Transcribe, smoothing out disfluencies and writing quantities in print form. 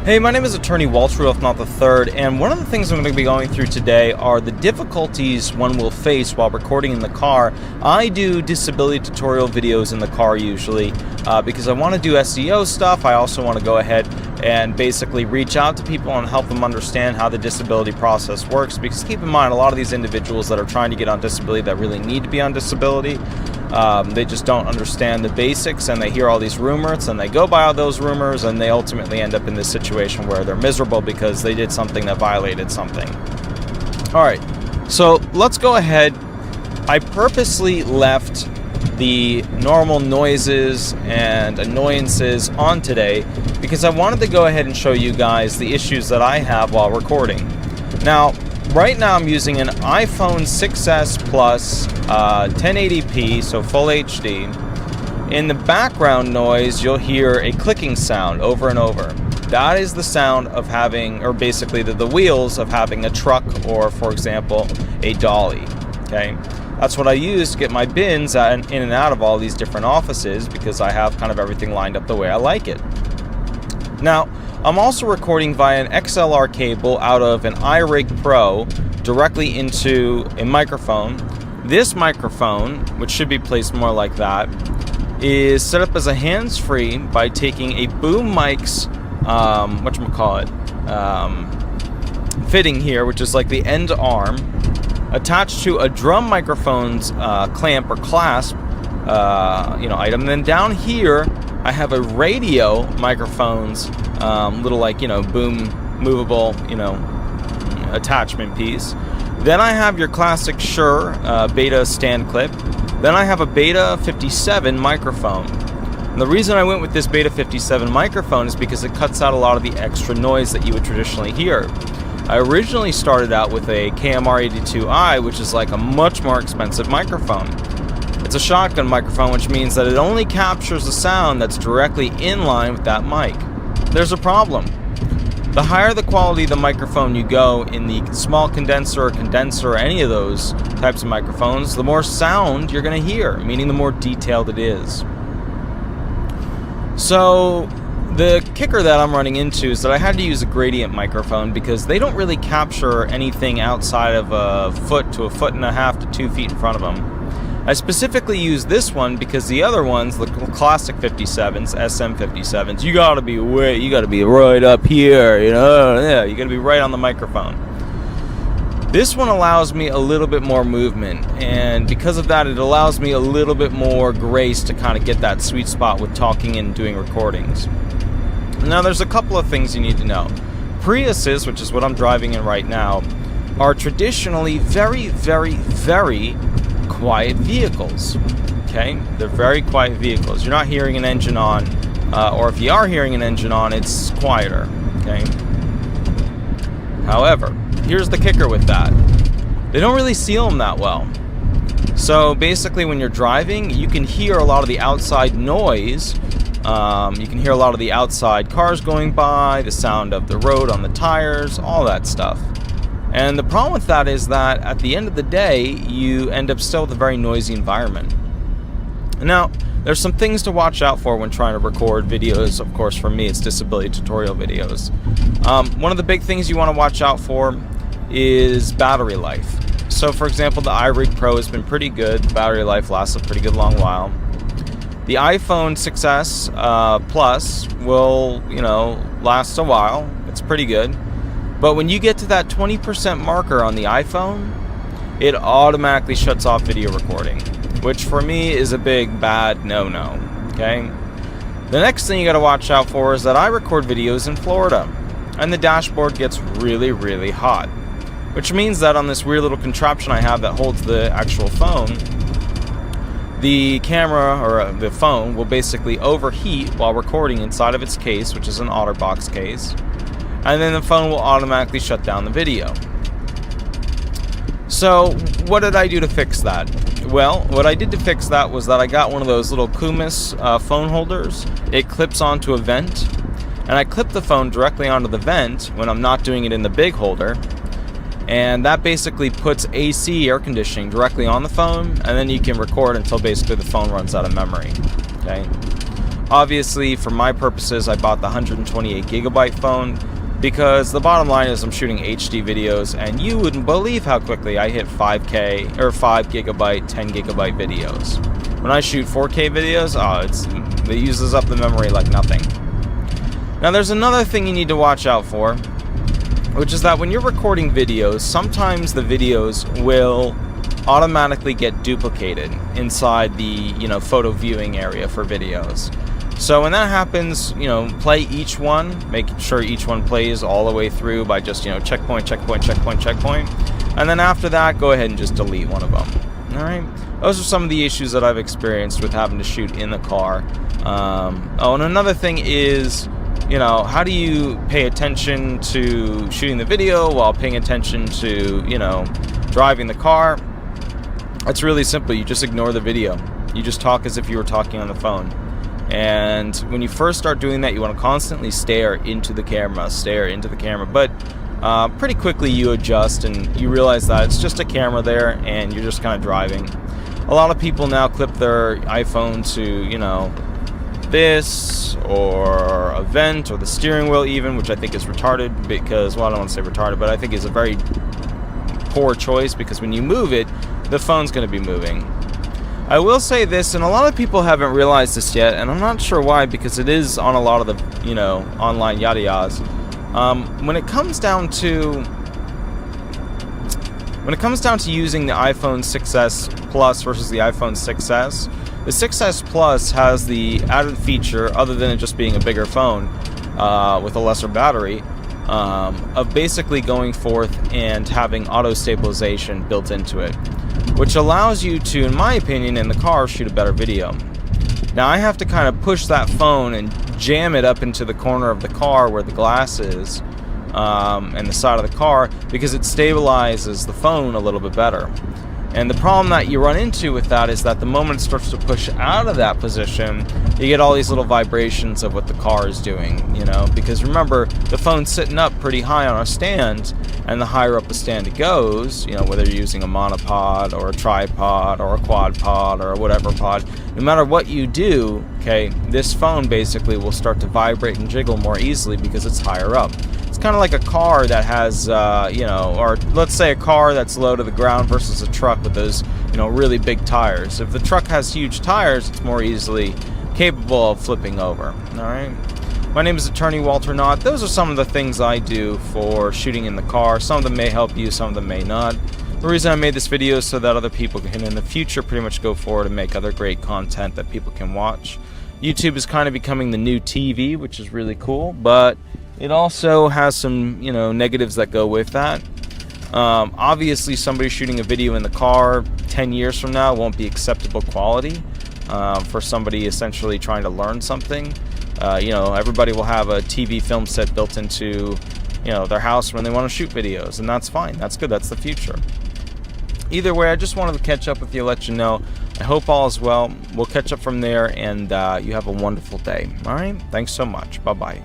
Hey, my name is attorney Walter Rudolph Hnot III, and one of the things I'm going to be going through today are the difficulties one will face while recording in the car. I do disability tutorial videos in the car usually because I want to do SEO stuff. I also want to go ahead and basically reach out to people and help them understand how the disability process works, because keep in mind, a lot of these individuals that are trying to get on disability that really need to be on disability, they just don't understand the basics, and they hear all these rumors and they go by all those rumors, and they ultimately end up in this situation where they're miserable because they did something that violated something. Alright, so let's go ahead. I purposely left the normal noises and annoyances on today because I wanted to go ahead and show you guys the issues that I have while recording. Now, right now I'm using an iPhone 6s Plus 1080p, so full HD. In the background noise, you'll hear a clicking sound over and over. That is the sound of having, or basically the wheels of having a truck or, for example, a dolly. Okay, that's what I use to get my bins in and out of all these different offices, because I have kind of everything lined up the way I like it. Now, I'm also recording via an XLR cable out of an iRig Pro directly into a microphone. This microphone, which should be placed more like that, is set up as a hands-free by taking a boom mic's fitting here, which is like the end arm, attached to a drum microphone's clamp or clasp item. And then down here I have a radio microphone's little boom movable attachment piece. Then I have your classic Shure Beta stand clip. Then I have a Beta 57 microphone. And the reason I went with this Beta 57 microphone is because it cuts out a lot of the extra noise that you would traditionally hear. I originally started out with a KMR82i, which is like a much more expensive microphone. It's a shotgun microphone, which means that it only captures the sound that's directly in line with that mic. There's a problem. The higher the quality of the microphone you go in the small condenser or any of those types of microphones, the more sound you're going to hear, meaning the more detailed it is. So the kicker that I'm running into is that I had to use a gradient microphone because they don't really capture anything outside of a foot to a foot and a half to 2 feet in front of them. I specifically use this one because the other ones, the classic 57s, SM57s, you gotta be right up here, you gotta be right on the microphone. This one allows me a little bit more movement, and because of that, it allows me a little bit more grace to kind of get that sweet spot with talking and doing recordings. Now, there's a couple of things you need to know. Priuses, which is what I'm driving in right now, are traditionally very, very, very quiet vehicles. Okay, they're very quiet vehicles. You're not hearing an engine on, or if you are hearing an engine on, it's quieter. Okay. However, here's the kicker with that: they don't really seal them that well. So basically, when you're driving, you can hear a lot of the outside noise. You can hear a lot of the outside cars going by, the sound of the road on the tires, all that stuff. And the problem with that is that at the end of the day, you end up still with a very noisy environment. Now, there's some things to watch out for when trying to record videos. Of course, for me, it's disability tutorial videos. One of the big things you want to watch out for is battery life. So, for example, the iRig Pro has been pretty good. The battery life lasts a pretty good long while. The iPhone 6s Plus will, last a while. It's pretty good. But when you get to that 20% marker on the iPhone, it automatically shuts off video recording, which for me is a big bad no-no. Okay? The next thing you gotta watch out for is that I record videos in Florida, and the dashboard gets really, really hot, which means that on this weird little contraption I have that holds the actual phone, the camera or the phone will basically overheat while recording inside of its case, which is an OtterBox case, and then the phone will automatically shut down the video. So what did I do to fix that? Well, what I did to fix that was that I got one of those little Kumis phone holders. It clips onto a vent, and I clip the phone directly onto the vent when I'm not doing it in the big holder, and that basically puts AC air conditioning directly on the phone, and then you can record until basically the phone runs out of memory. Okay. Obviously, for my purposes, I bought the 128 gigabyte phone because the bottom line is I'm shooting HD videos, and you wouldn't believe how quickly I hit 5K or 5 gigabyte, 10 gigabyte videos. When I shoot 4K videos, it uses up the memory like nothing. Now, there's another thing you need to watch out for, which is that when you're recording videos, sometimes the videos will automatically get duplicated inside the, photo viewing area for videos. So when that happens, play each one, make sure each one plays all the way through by just, checkpoint, checkpoint, checkpoint, checkpoint. And then after that, go ahead and just delete one of them. All right. Those are some of the issues that I've experienced with having to shoot in the car. And another thing is, how do you pay attention to shooting the video while paying attention to, driving the car? It's really simple. You just ignore the video. You just talk as if you were talking on the phone. And when you first start doing that, you want to constantly stare into the camera. But pretty quickly you adjust and you realize that it's just a camera there and you're just kind of driving. A lot of people now clip their iPhone to, this or a vent or the steering wheel even, which I think is retarded because, well, I don't want to say retarded, but I think is a very poor choice because when you move it, the phone's going to be moving. I will say this, and a lot of people haven't realized this yet, and I'm not sure why, because it is on a lot of the, online yada yadas. When it comes down to using the iPhone 6s Plus versus the iPhone 6s, the 6s Plus has the added feature, other than it just being a bigger phone with a lesser battery, of basically going forth and having auto stabilization built into it, which allows you to, in my opinion, in the car, shoot a better video. Now, I have to kind of push that phone and jam it up into the corner of the car where the glass is, and the side of the car, because it stabilizes the phone a little bit better. And the problem that you run into with that is that the moment it starts to push out of that position, you get all these little vibrations of what the car is doing, because remember, the phone's sitting up pretty high on a stand, and the higher up the stand it goes, whether you're using a monopod or a tripod or a quad pod or whatever pod, no matter what you do, okay, this phone basically will start to vibrate and jiggle more easily because it's higher up. It's kind of like a car that has, or let's say a car that's low to the ground versus a truck with those, really big tires. If the truck has huge tires, it's more easily capable of flipping over. All right. My name is Attorney Walter Hnot. Those are some of the things I do for shooting in the car. Some of them may help you, some of them may not. The reason I made this video is so that other people can, in the future, pretty much go forward and make other great content that people can watch. YouTube is kind of becoming the new TV, which is really cool, but it also has some, negatives that go with that. Obviously, somebody shooting a video in the car 10 years from now won't be acceptable quality for somebody essentially trying to learn something. Everybody will have a TV film set built into, their house when they want to shoot videos, and that's fine. That's good. That's the future. Either way, I just wanted to catch up with you, let you know. I hope all is well. We'll catch up from there, and you have a wonderful day. All right? Thanks so much. Bye-bye.